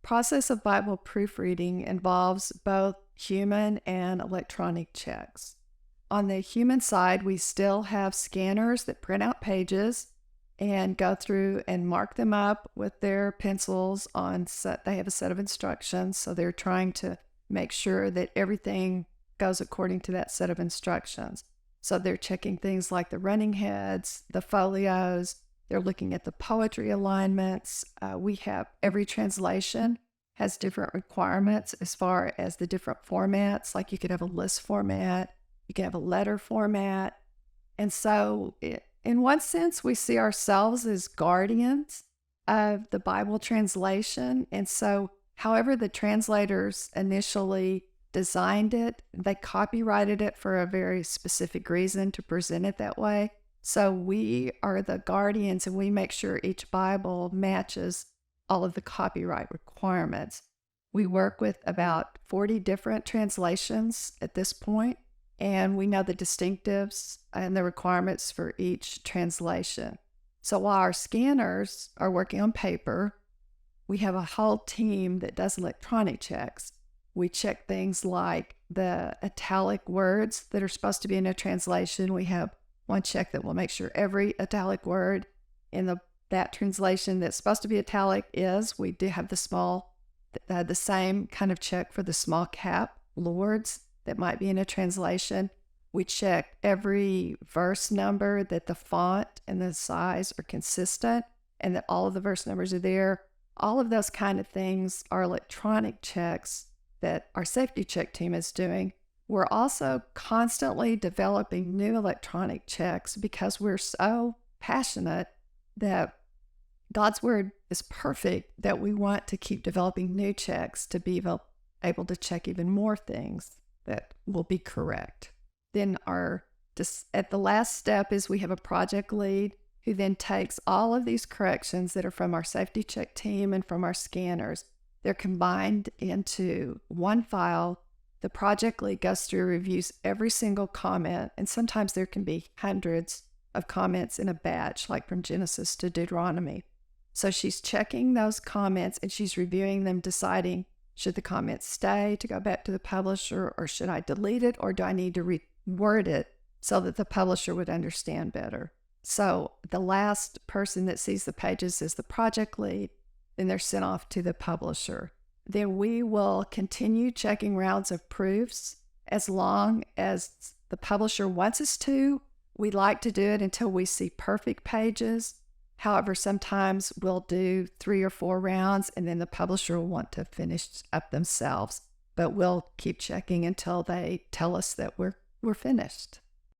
process of Bible proofreading involves both human and electronic checks. On the human side, we still have scanners that print out pages and go through and mark them up with their pencils on set. They have a set of instructions, so they're trying to make sure that everything goes according to that set of instructions. So they're checking things like the running heads, the folios, they're looking at the poetry alignments. We have every translation has different requirements as far as the different formats. Like you could have a list format, you can have a letter format. And so in one sense, we see ourselves as guardians of the Bible translation. And so however the translators initially designed it, they copyrighted it for a very specific reason to present it that way. So we are the guardians and we make sure each Bible matches all of the copyright requirements. We work with about 40 different translations at this point, and we know the distinctives and the requirements for each translation. So while our scanners are working on paper, we have a whole team that does electronic checks. We check things like the italic words that are supposed to be in a translation. We have one check that will make sure every italic word in that translation that's supposed to be italic is. We do have the same kind of check for the small cap words that might be in a translation. We check every verse number, that the font and the size are consistent and that all of the verse numbers are there. All of those kind of things are electronic checks that our safety check team is doing. We're also constantly developing new electronic checks because we're so passionate that God's Word is perfect that we want to keep developing new checks to be able to check even more things that will be correct. Then at the last step is we have a project lead who then takes all of these corrections that are from our safety check team and from our scanners. They're combined into one file. The project lead goes through, reviews every single comment, and sometimes there can be hundreds of comments in a batch, like from Genesis to Deuteronomy. So she's checking those comments and she's reviewing them, deciding, should the comments stay to go back to the publisher, or should I delete it, or do I need to reword it so that the publisher would understand better? So the last person that sees the pages is the project lead, then they're sent off to the publisher. Then we will continue checking rounds of proofs as long as the publisher wants us to. We like to do it until we see perfect pages. However, sometimes we'll do 3 or 4 rounds and then the publisher will want to finish up themselves. But we'll keep checking until they tell us that we're finished.